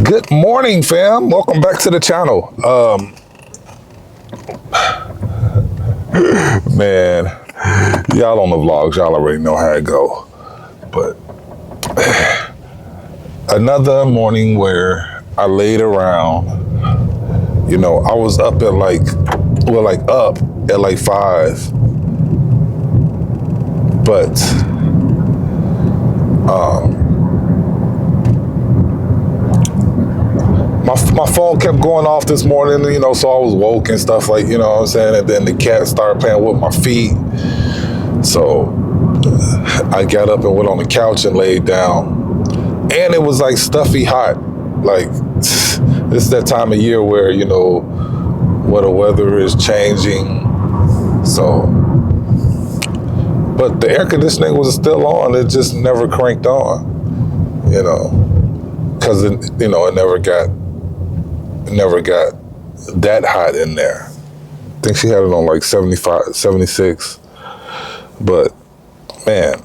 Good morning, fam. Welcome back to the channel. Man, y'all on the vlogs, y'all already know how it go. But another morning where I laid around. You know, I was up at up at like 5. But my phone kept going off this morning, you know, so I was woke and stuff, like, you know what I'm saying? And then the cat started playing with my feet. So I got up and went on the couch and laid down. And it was like stuffy hot. Like, this is that time of year where, you know, where the weather is changing. So, but the air conditioning was still on. It just never cranked on, you know, because, it never got that hot in there. I think she had it on like 75, 76. But man,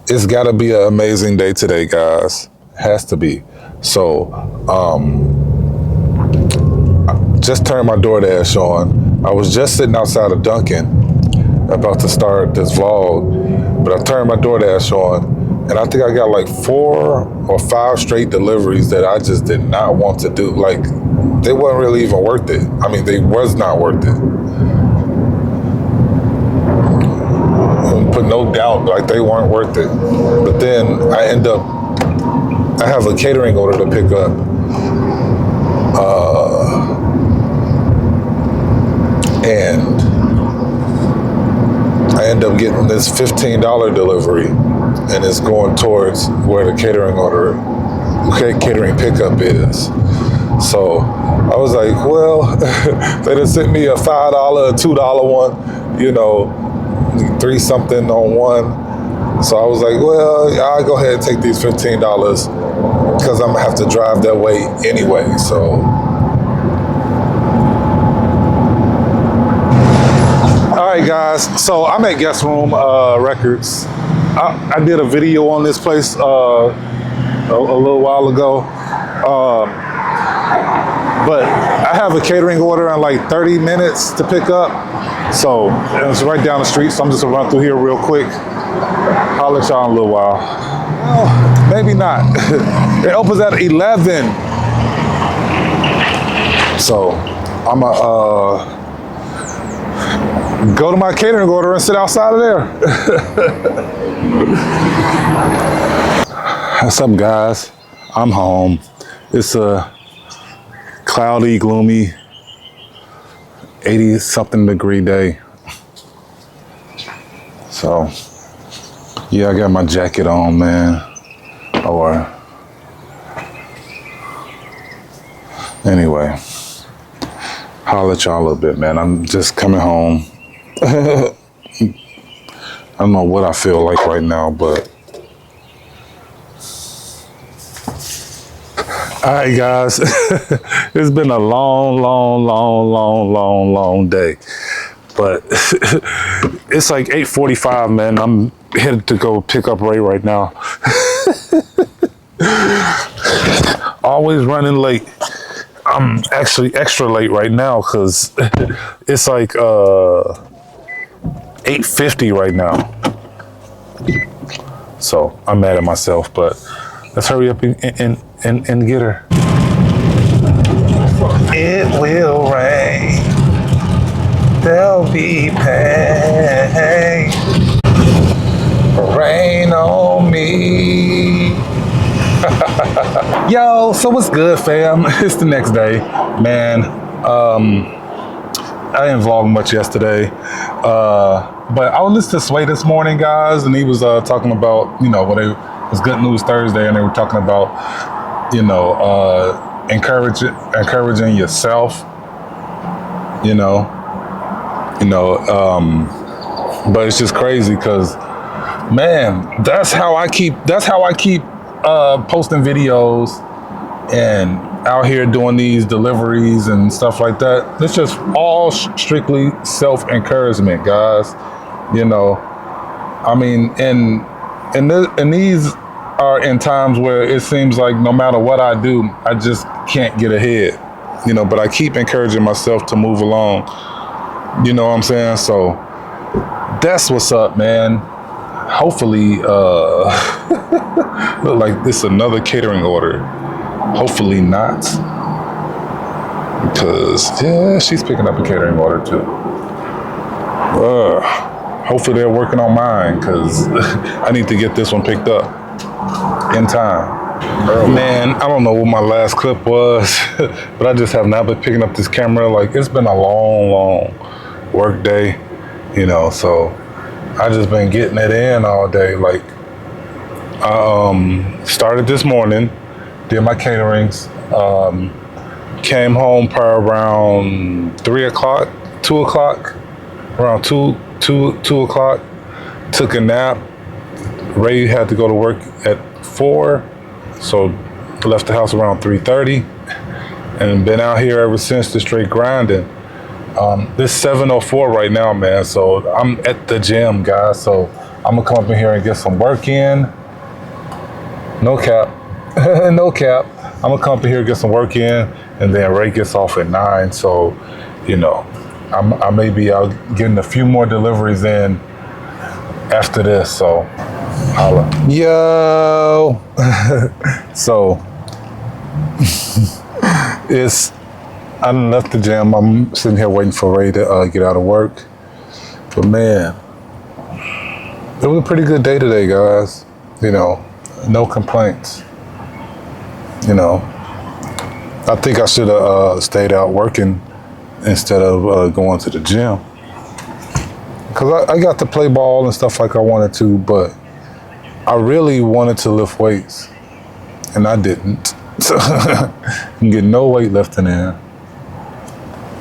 it's gotta be an amazing day today, guys. Has to be. So, just turned my DoorDash on. I was just sitting outside of Dunkin', about to start this vlog, but I turned my DoorDash on, and I think I got like 4 or 5 straight deliveries that I just did not want to do. Like, they weren't really even worth it. I mean, they was not worth it. Put no doubt, like, they weren't worth it. But then I have a catering order to pick up. And I end up getting this $15 delivery, and it's going towards where the catering pickup is. So I was like, well, they just sent me a $5, a $2 one, you know, 3 something on one. So I was like, well, I'll go ahead and take these $15 because I'm gonna have to drive that way anyway. So. All right, guys, so I'm at Guest Room Records. I did a video on this place a little while ago, but I have a catering order in like 30 minutes to pick up, so it's right down the street, so I'm just gonna run through here real quick. Holler at y'all in a little while. Well, maybe not. It opens at 11. So I'm go to my catering order and sit outside of there. What's up, guys? I'm home. It's a cloudy, gloomy, 80-something degree day. So, yeah, I got my jacket on, man. Or, anyway, holler at y'all a little bit, man. I'm just coming home. I don't know what I feel like right now, but all right, guys. It's been a long day, but it's like 8:45, man. I'm headed to go pick up Ray right now. Always running late. I'm actually extra late right now because it's like 8:50 right now. So I'm mad at myself, but let's hurry up and get her. It will rain. There'll be pain. Rain on me. Yo, so what's good, fam? It's the next day, man. I didn't vlog much yesterday, but I was listening to Sway this morning, guys, and he was talking about, you know, it was Good News Thursday, and they were talking about, you know, encouraging yourself, you know, but it's just crazy because, man, that's how I keep posting videos and out here doing these deliveries and stuff like that. It's just all strictly self-encouragement, guys. You know, I mean, in these are in times where it seems like no matter what I do, I just can't get ahead, but I keep encouraging myself to move along. You know what I'm saying? So that's what's up, man. Hopefully, look like this is another catering order. Hopefully not. Because, yeah, she's picking up a catering order too. Hopefully they're working on mine because I need to get this one picked up in time. Man, I don't know what my last clip was, but I just have not been picking up this camera. Like, it's been a long work day, so I just been getting it in all day. Like, I started this morning, did my caterings, came home probably around 3 o'clock, 2 o'clock, around 2 o'clock, took a nap. Ray had to go to work at 4, so left the house around 3:30, and been out here ever since, just straight grinding. This 7:04 right now, man, so I'm at the gym, guys, so I'm gonna come up in here and get some work in. No cap. No cap. I'm gonna come up in here and get some work in, and then Ray gets off at 9, so, I may be out getting a few more deliveries in after this, so holla. Yo! So, I done left the gym. I'm sitting here waiting for Ray to get out of work. But man, it was a pretty good day today, guys. No complaints. I think I should have stayed out working instead of going to the gym. Because I got to play ball and stuff like I wanted to, but I really wanted to lift weights, and I didn't. So I'm getting no weightlifting in,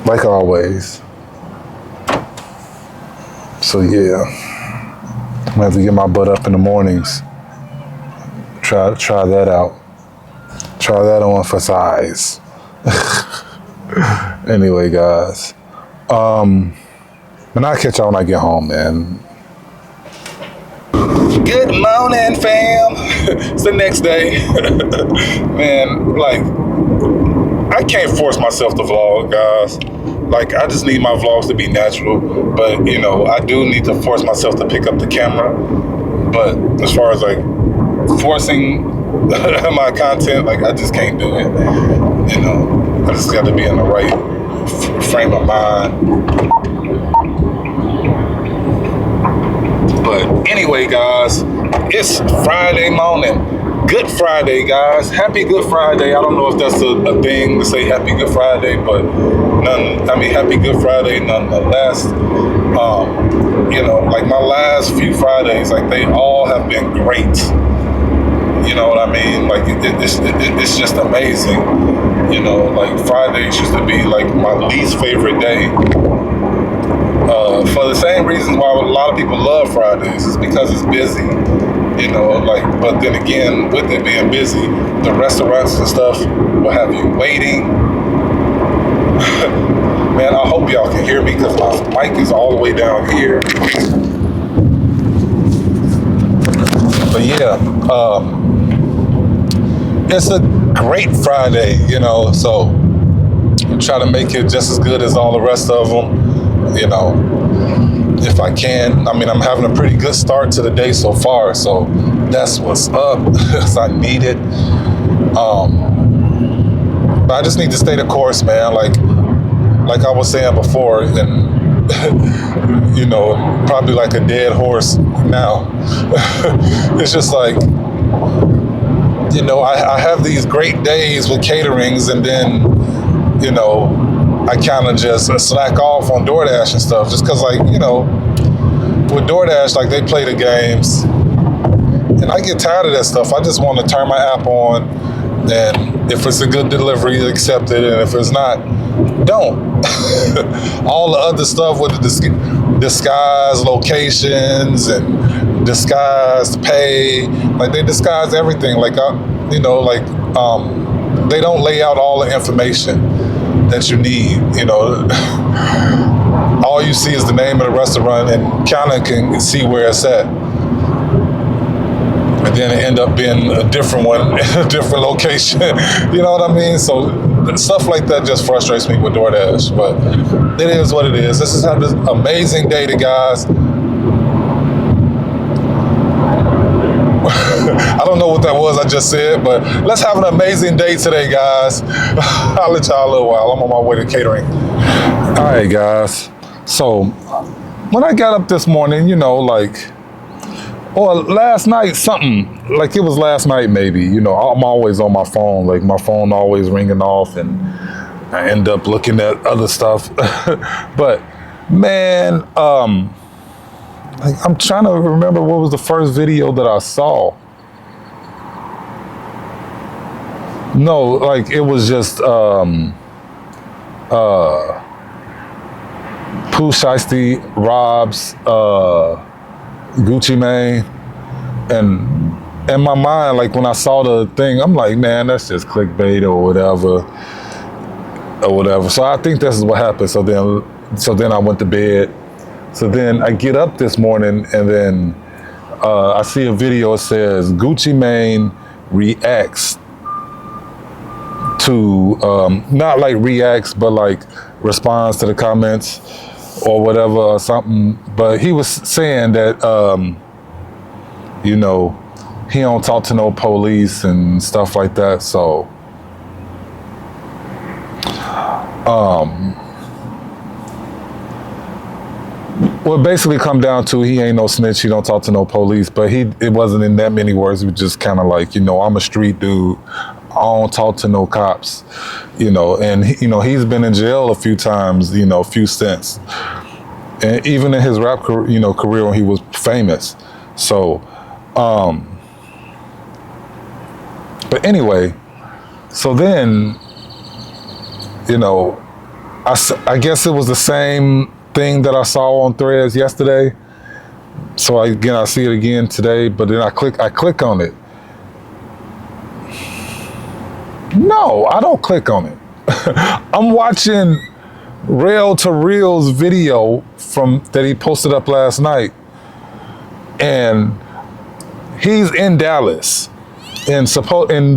like always. So yeah, I'm gonna have to get my butt up in the mornings. Try that out. Try that on for size. Anyway, guys. And I'll catch y'all when I get home, man. Good morning, fam. It's the next day. Man, like, I can't force myself to vlog, guys. Like, I just need my vlogs to be natural. But, I do need to force myself to pick up the camera. But as far as, like, forcing my content, like, I just can't do it. I just got to be in the right frame of mind. But anyway, guys, it's Friday morning. Good Friday, guys. Happy Good Friday. I don't know if that's a thing to say Happy Good Friday, but Happy Good Friday nonetheless. Like my last few Fridays, like they all have been great. You know what I mean? Like it's just amazing. Like Fridays used to be like my least favorite day. For the same reasons why a lot of people love Fridays, is because it's busy, but then again, with it being busy, the restaurants and stuff will have you waiting. Man, I hope y'all can hear me because my mic is all the way down here. But yeah, it's a great Friday, so try to make it just as good as all the rest of them. If I can. I'm having a pretty good start to the day so far, so that's what's up, because I need it. But I just need to stay the course, man. Like I was saying before, and probably like a dead horse now. It's just like, I have these great days with caterings, and then, I kind of just slack off on DoorDash and stuff, just because, with DoorDash, they play the games, and I get tired of that stuff. I just want to turn my app on, and if it's a good delivery, accept it, and if it's not, don't. All the other stuff with the disguised locations and disguised pay, they disguise everything. They don't lay out all the information that you need. All you see is the name of the restaurant and kind of can see where it's at. And then it end up being a different one, a different location. You know what I mean? So stuff like that just frustrates me with DoorDash. But it is what it is. Let's just have this amazing day, guys. I don't know what that was I just said, but let's have an amazing day today, guys. I'll let y'all a little while. I'm on my way to catering. All right, guys. So when I got up this morning, or last night, something, like it was last night maybe, I'm always on my phone, like my phone always ringing off and I end up looking at other stuff. But man, I'm trying to remember what was the first video that I saw. No, like it was just Pooh Shiesty, Rob's, Gucci Mane, and in my mind, like when I saw the thing, I'm like, man, that's just clickbait or whatever. So I think this is what happened. So then I went to bed. So then I get up this morning and then I see a video. It says Gucci Mane reacts to, not like reacts, but like responds to the comments or whatever or something. But he was saying that, he don't talk to no police and stuff like that. So, well, basically come down to he ain't no snitch. He don't talk to no police. But it wasn't in that many words. It was just kind of like, I'm a street dude. I don't talk to no cops, and he's been in jail a few times, a few stints, and even in his rap career when he was famous. So, but anyway, so then, I guess it was the same thing that I saw on Threads yesterday. So I see it again today, but then I click on it. No, I don't click on it. I'm watching Rail to Real's video that he posted up last night. And he's in Dallas. And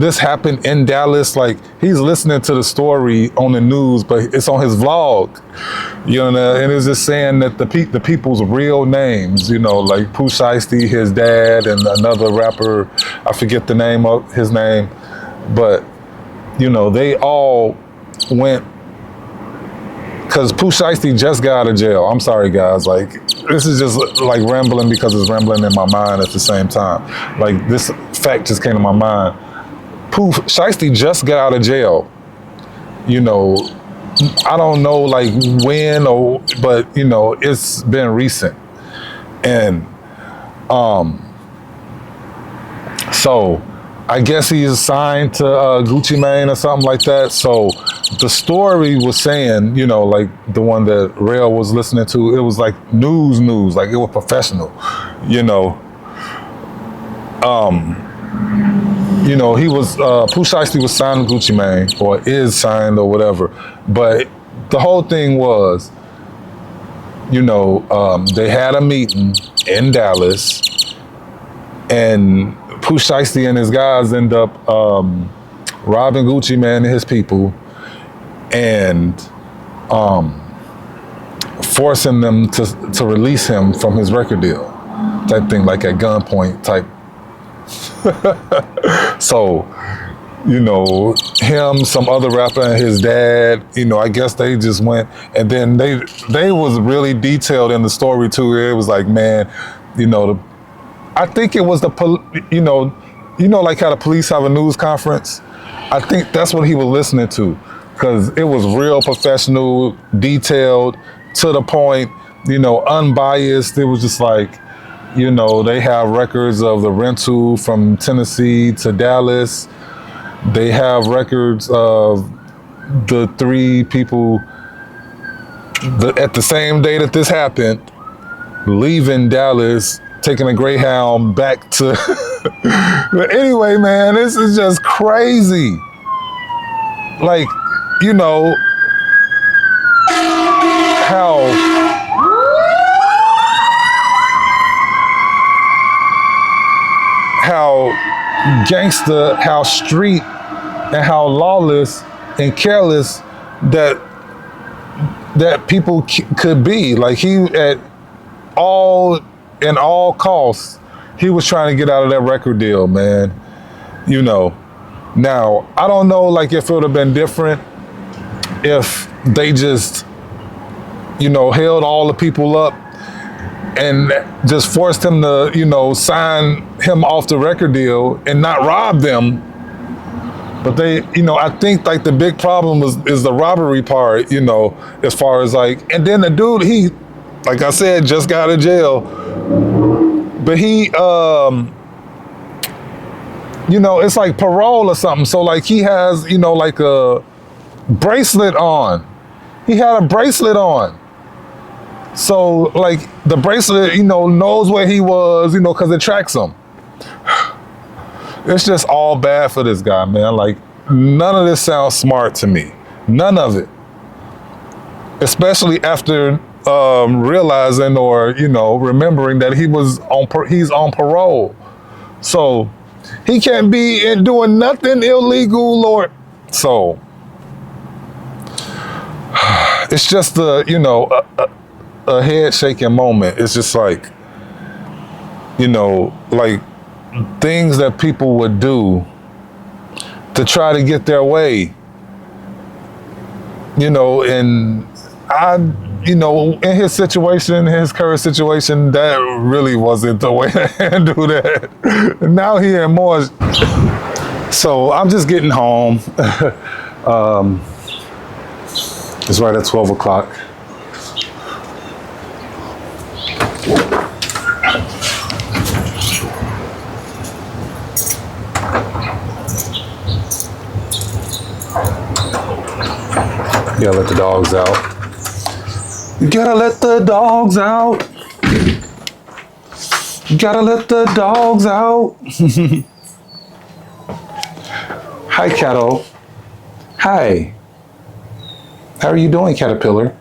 this happened in Dallas. Like he's listening to the story on the news, but it's on his vlog. And it's just saying that the people's real names, like Pooh Shiesty, his dad, and another rapper, I forget the name of his name, but they all went, because Pooh Shiesty just got out of jail. I'm sorry, guys. Like, this is just like rambling because it's rambling in my mind at the same time. Like, this fact just came to my mind. Pooh Shiesty just got out of jail. I don't know like when but it's been recent. And so I guess he's assigned to Gucci Mane or something like that. So the story was saying, like the one that Rail was listening to, it was like news, like it was professional, he was, Pooh Shiesty was signed to Gucci Mane, or is signed or whatever. But the whole thing was, they had a meeting in Dallas, and Pooh Shiesty and his guys end up robbing Gucci Mane and his people and forcing them to release him from his record deal, type thing, like at gunpoint type. So, him, some other rapper, and his dad, I guess they just went, and then they was really detailed in the story too. It was like, man, I think it was like how the police have a news conference. I think that's what he was listening to, because it was real professional, detailed, to the point, unbiased. It was just like, they have records of the rental from Tennessee to Dallas. They have records of the 3 people at the same day that this happened, leaving Dallas, taking a Greyhound back to. But anyway, man, this is just crazy. Like, how. how gangster, how street, and how lawless and careless that people could be. Like he in all costs, he was trying to get out of that record deal, man. You know. Now, I don't know like if it would have been different if they just, held all the people up and just forced him to, sign him off the record deal and not rob them. But they, I think like the big problem is the robbery part, as far as like, and then the dude, he, like I said, just got out of jail. But he, it's like parole or something. So like he has, like a bracelet on. He had a bracelet on. So like the bracelet, knows where he was, because it tracks him. It's just all bad for this guy, man. Like none of this sounds smart to me. None of it. Especially after realizing or, remembering that he's on parole. So he can't be doing nothing illegal or so. It's just a head shaking moment. It's just like, like things that people would do to try to get their way. And I, in his situation, his current situation, that really wasn't the way to handle that. Now he in more. So I'm just getting home. It's right at 12 o'clock. You gotta let the dogs out. You gotta let the dogs out. You gotta let the dogs out. Hi, Catto. Hi. How are you doing, Caterpillar?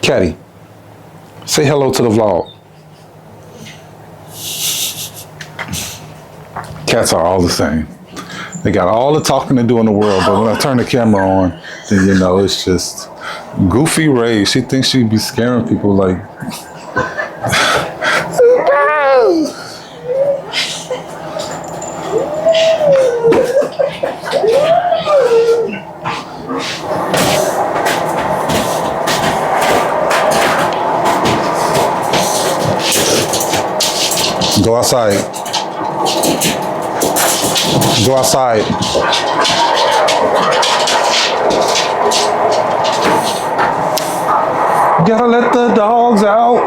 Catty, say hello to the vlog. Cats are all the same. They got all the talking to do in the world, but when I turn the camera on, then it's just Goofy Ray. She thinks she'd be scaring people like. Go outside. Go outside. Gotta let the dogs out.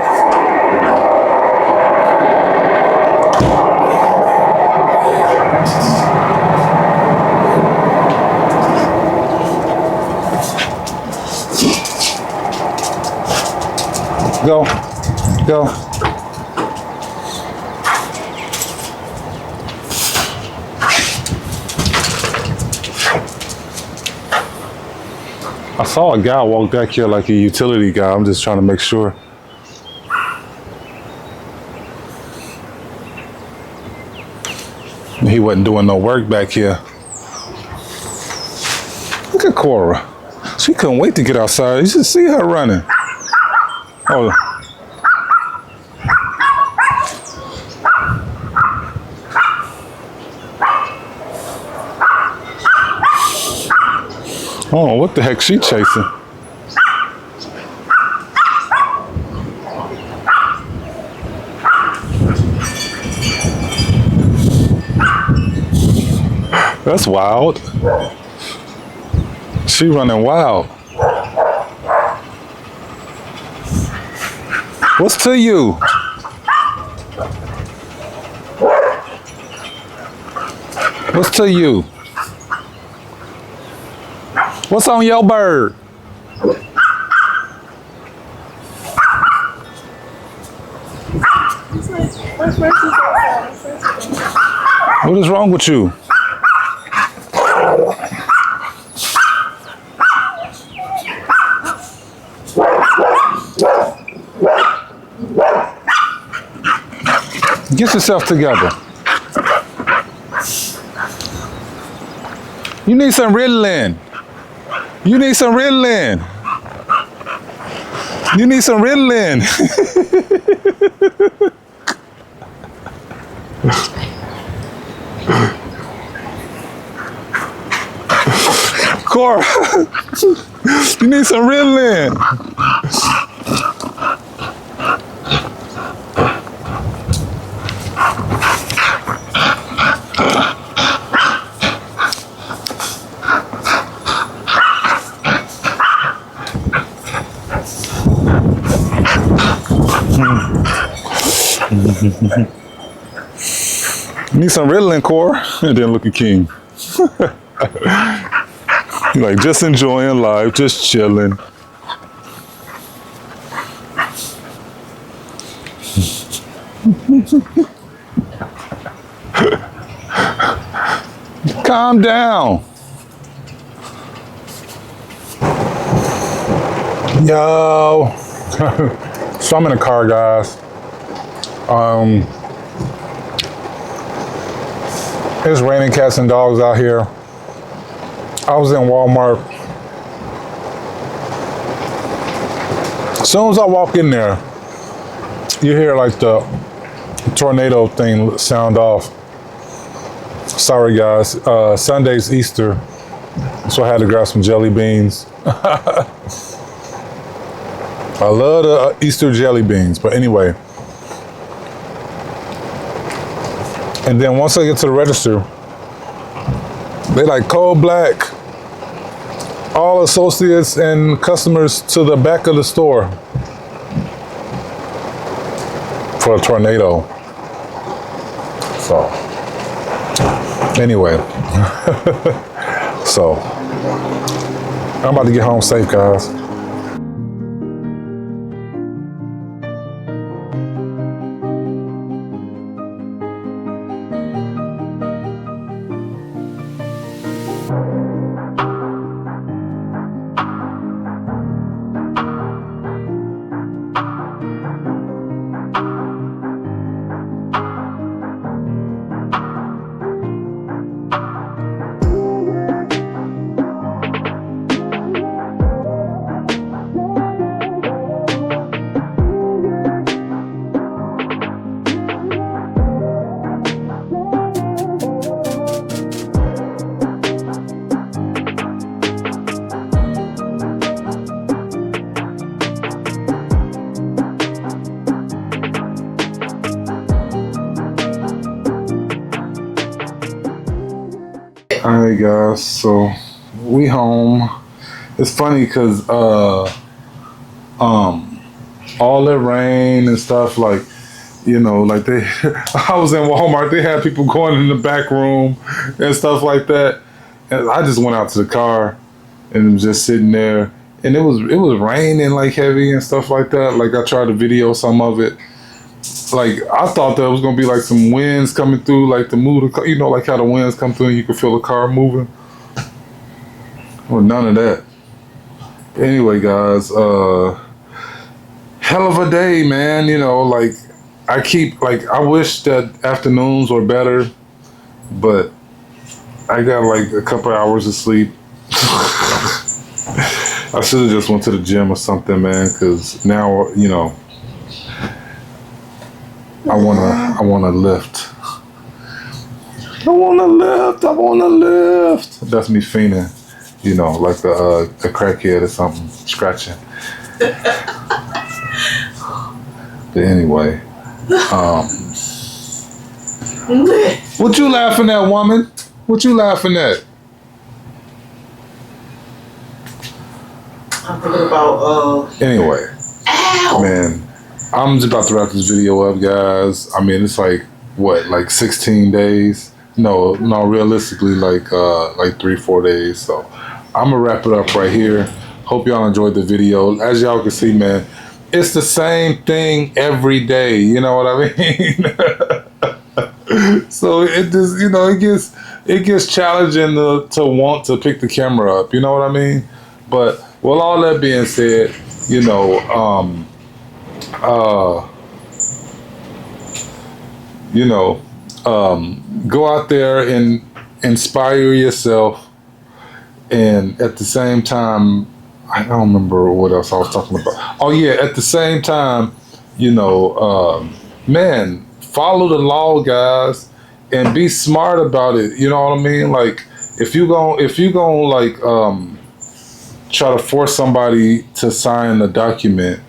Go. Go. I saw a guy walk back here like a utility guy. I'm just trying to make sure. He wasn't doing no work back here. Look at Cora. She couldn't wait to get outside. You should see her running. Oh. Oh, what the heck she chasing? That's wild. She running wild. What's to you? What's to you? What's on your bird? What is wrong with you? Get yourself together. You need some Ritalin. You need some Ritalin. You need some Ritalin. Cora, you need some Ritalin. You need some Ritalin, Cora. And then look at King. Like, just enjoying life, just chilling. Calm down. Yo. So I'm in a car, guys. It's raining cats and dogs out here. I was in Walmart. As soon as I walk in there, you hear like the tornado thing sound off. Sorry guys, Sunday's Easter, so I had to grab some jelly beans. I love the Easter jelly beans, but anyway. And then once I get to the register, they like cold black. All associates and customers to the back of the store for a tornado. So, anyway. So, I'm about to get home safe, guys. Alright guys, so we home. It's funny because all the rain and stuff, like, you know, like they I was in Walmart, they had people going in the back room and stuff like that. And I just went out to the car and was just sitting there, and it was raining like heavy and stuff like that. Like I tried to video some of it. Like I thought there was gonna be like some winds coming through, like to move the car, you know, like how the winds come through and you can feel the car moving. Well, none of that. Anyway, guys, hell of a day, man. You know, like I wish that afternoons were better, but I got like a couple hours of sleep. I should have just went to the gym or something, man, because now, you know, I wanna lift. I wanna lift. That's me fiending, you know, like a crackhead or something, scratching. But anyway, what you laughing at, woman? What you laughing at? I'm thinking about Anyway, ow! Man, I'm just about to wrap this video up, guys. I mean, it's like what, like 16 days? No, realistically, like 3-4 days. So I'm gonna wrap it up right here. Hope y'all enjoyed the video. As y'all can see, man, it's the same thing every day. You know what I mean? So it just, you know, it gets challenging to want to pick the camera up. You know what I mean? But with all that being said, you know, you know, go out there and inspire yourself, and at the same time, I don't remember what else I was talking about. Oh yeah, at the same time, you know, man, follow the law, guys, and be smart about it. You know what I mean? Like if you gon' like try to force somebody to sign a document,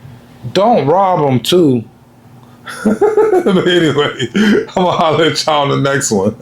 don't rob them too. But anyway, I'm gonna holler at y'all on the next one.